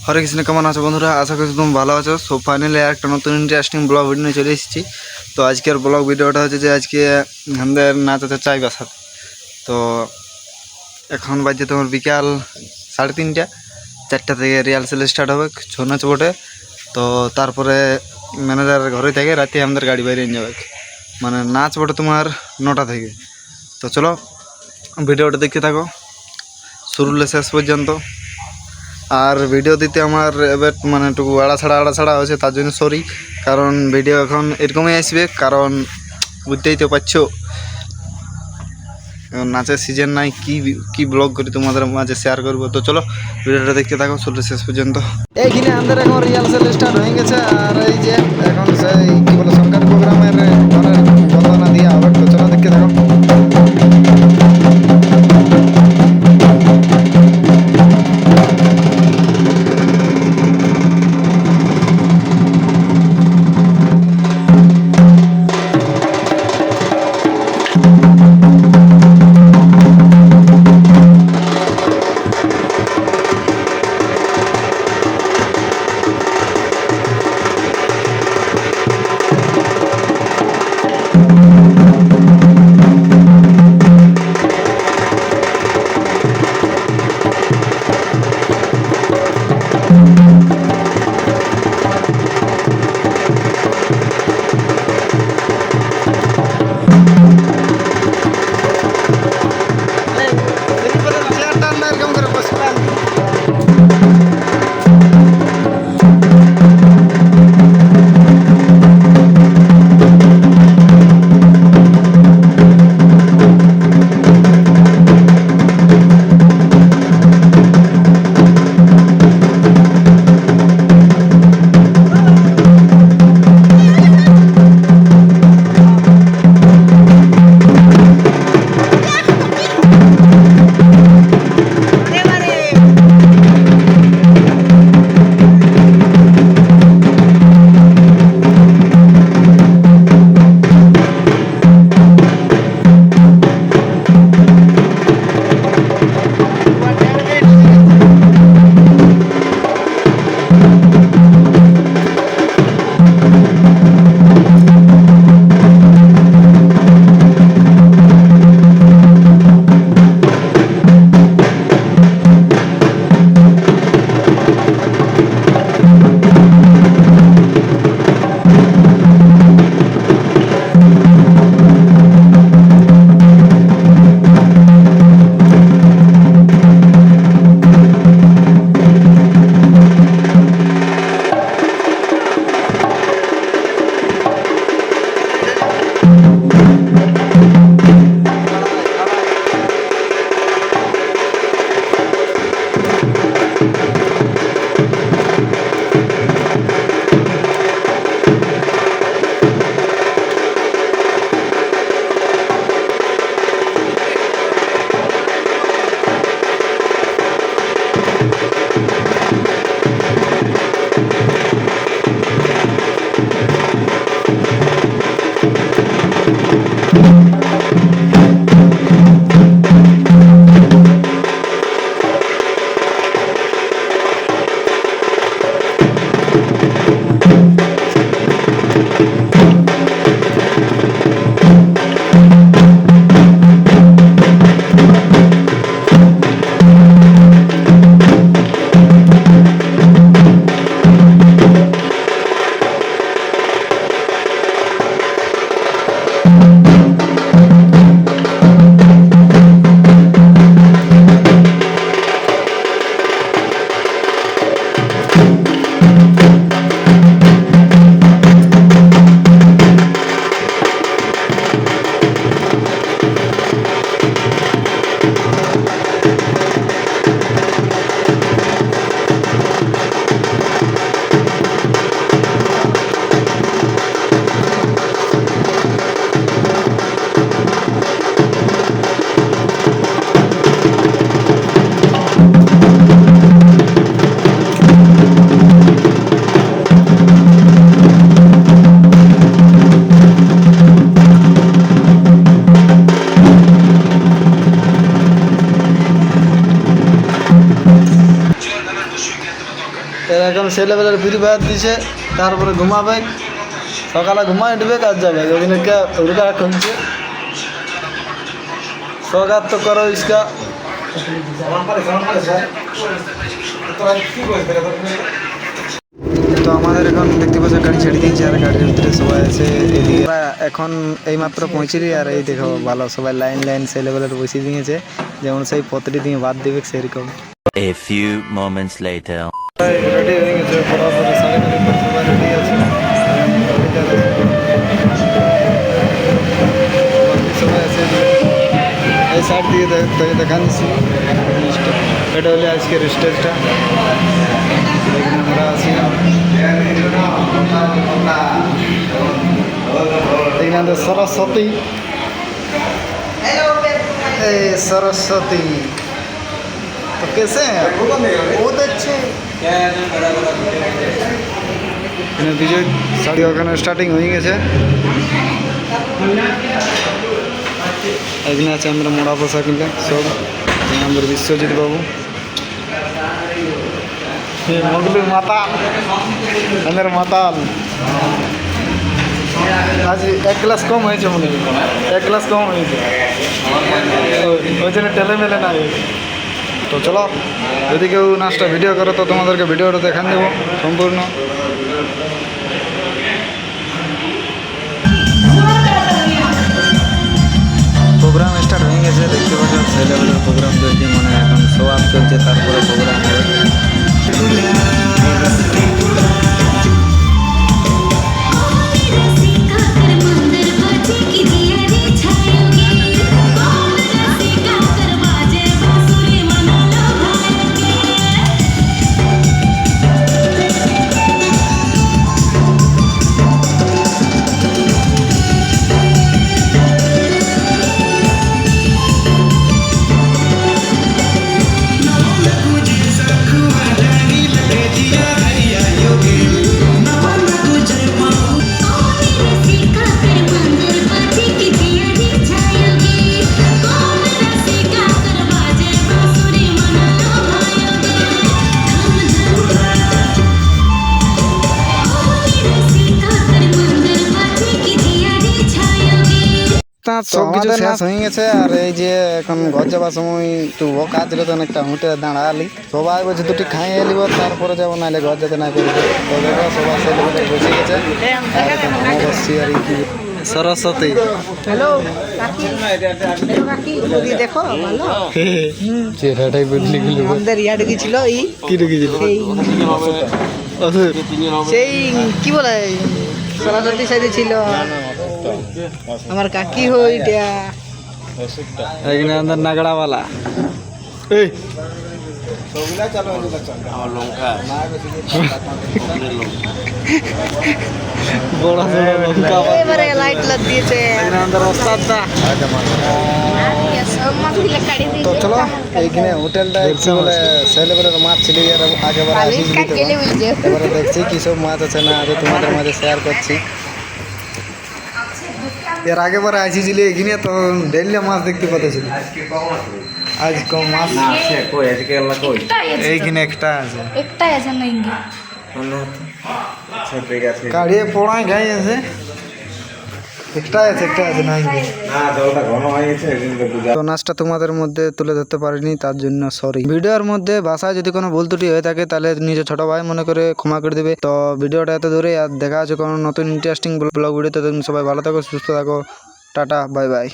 হরে কৃষ্ণ, কেমন আছো বন্ধুরা? আশা করছি তুমি ভালো আছো। সো ফাইনালি একটা নতুন ইন্টারেস্টিং ব্লগ ভিডিও নিয়ে চলে এসেছি। তো আজকের ব্লগ ভিডিওটা হচ্ছে যে আজকে আমাদের নাচ আছে চাই বাসার। তো এখন বাজে তোমার বিকাল 3:30, 4টা থেকে রিহার্সেল স্টার্ট হবে, ছৌ নাচ বটে। তো তারপরে ম্যানেজার ঘরে থেকে রাতে আমাদের গাড়ি বাইরে নিয়ে যাবে, মানে নাচ বটে তোমার 9টা থেকে। তো চলো ভিডিওটা দেখতে থাকো শুরুলে শেষ পর্যন্ত। আর ভিডিও দিতে আমার এবার মানে একটু আড়াছাড়া হয়েছে, তার জন্য সরি। কারণ ভিডিও এখন এরকমই আসবে, কারণ বুঝতেই তো পারছো নাচের সিজন নাই, কি ব্লগ করি তোমাদের মাঝে শেয়ার করবো। তো চলো ভিডিওটা দেখতে থাকো শুরু শেষ পর্যন্ত। এইখানে আমাদের এখন রিহার্সাল স্টার্ট হয়ে গেছে। আর এই যে এখন সেই কি বলে সরকারি প্রোগ্রামের বন্দনা দিয়ে হবে। তো চলো দেখতে থাকো। সেই লেভেলের ফ্রি ফায়ার দিছে, তারপরে ঘুমাবে, সকালে ঘুমাই উঠবে কাজ যাবে, ওখানে উড়কা খুলছে সকাল তো করো ইসকা। তো আমাদের এখন দেখতে পাচ্ছ গাড়ি ছেড়ে দিয়েছে আর গাড়ির ভিতরে সবাই আছে এদিকে। এখন এইমাত্র পৌঁছেছি আর এই দেখো ভালো সবাই লাইন লাইন সেই লেভেলের বসিয়ে দিয়েছে, যেমন সেই পত্রি দিয়ে বাদ দেবে সেরকম। A few moments later. Ready হয়ে গেছে বরাবর, সাড়ে পর সবাই রেডি আছে। সবাই আছে এই সাইড দিয়ে দেখা দিচ্ছি। এটা হলে আজকের স্টেজটা, আমরা আছি এখানে সরস্বতী। এই সরস্বতী তো कैसे हैं? बहुत अच्छे। বিজয় শাড়ি ওখানে স্টার্টিং হয়ে গেছে। এখানে আছে আমরা মোড়া পোশাক কিনলে সব আমাদের বিশ্বজিৎ বাবু, মগলুর মাতাল, আমাদের মাতাল। আজ এক ক্লাস কম হয়েছে মনে হয়, এক ক্লাস কম হয়েছে, ওই জন্য টেলে মেলে না। তো চলো, যদি কেউ নাচটা ভিডিও করো তো তোমাদেরকে ভিডিওটা দেখান দেবো সম্পূর্ণ। প্রোগ্রাম স্টার্ট হয়ে গেছে, দেখতে পাচ্ছ সেই লেভেলের প্রোগ্রাম চলছে, মানে এখন শো আপ চলছে, তারপরে প্রোগ্রাম হবে। সব কিছু শেষ হয়ে গেছে, আর এই যে এখন ঘর যাবার সময় একটু কাজ ছিল তো অনেকটা হুঁটে দাঁড়ালি, সবাই বলছে দুটি খাই এলিব তারপরে যাবো, নাহলে ঘর যেতে না করবে। তো দেখো সবাই সেই লেভেলে বসে গেছে, বসছি আর কি। সরস্বতী হ্যালো কাকি যদি দেখো ভালো চেহারাটাই বদলে গেল। আমাদের ইয়া ঢুকেছিল এই কি ঢুকেছিল? সেই কি বলে সরস্বতী সাইডে ছিল আমার কাকি হই এটা এখানে আমাদের নাগড়াওয়ালা। এই বড় এবারে লাইট লাগ দিয়েছে আমাদের ওস্তাদটা। তো চলো এইখানে হোটেলটা একটু বলে সেই লেভেলের মাছ ছিল, আর আগেবারে এবারে দেখছি কি সব মাছ আছে না আছে তোমাদের মাঝে শেয়ার করছি। এর আগেবারে আসিছিল এখানে তো ডেলি মাছ দেখতে পাচ্ছিল, আজ কম মাছ এইখানে একটা আছে, একটাই আছে না ইঙ্গি কাড়িয়ে পড়ায় গাই আছে, একটা আছে নাই। তো নাচটা তোমাদের মধ্যে তুলে ধরতে পারিনি, তার জন্য সরি। ভিডিওর মধ্যে ভাষায় যদি কোনো ভুল ত্রুটি হয়ে থাকে তাহলে নিজের ছোট ভাই মনে করে ক্ষমা করে দেবে। তো ভিডিওটা এত দূরে, আর দেখা আছে কোনো নতুন ইন্টারেস্টিং ব্লগ ভিডিওতে। সবাই ভালো থাকো, সুস্থ থাকো, টাটা, বাই বাই।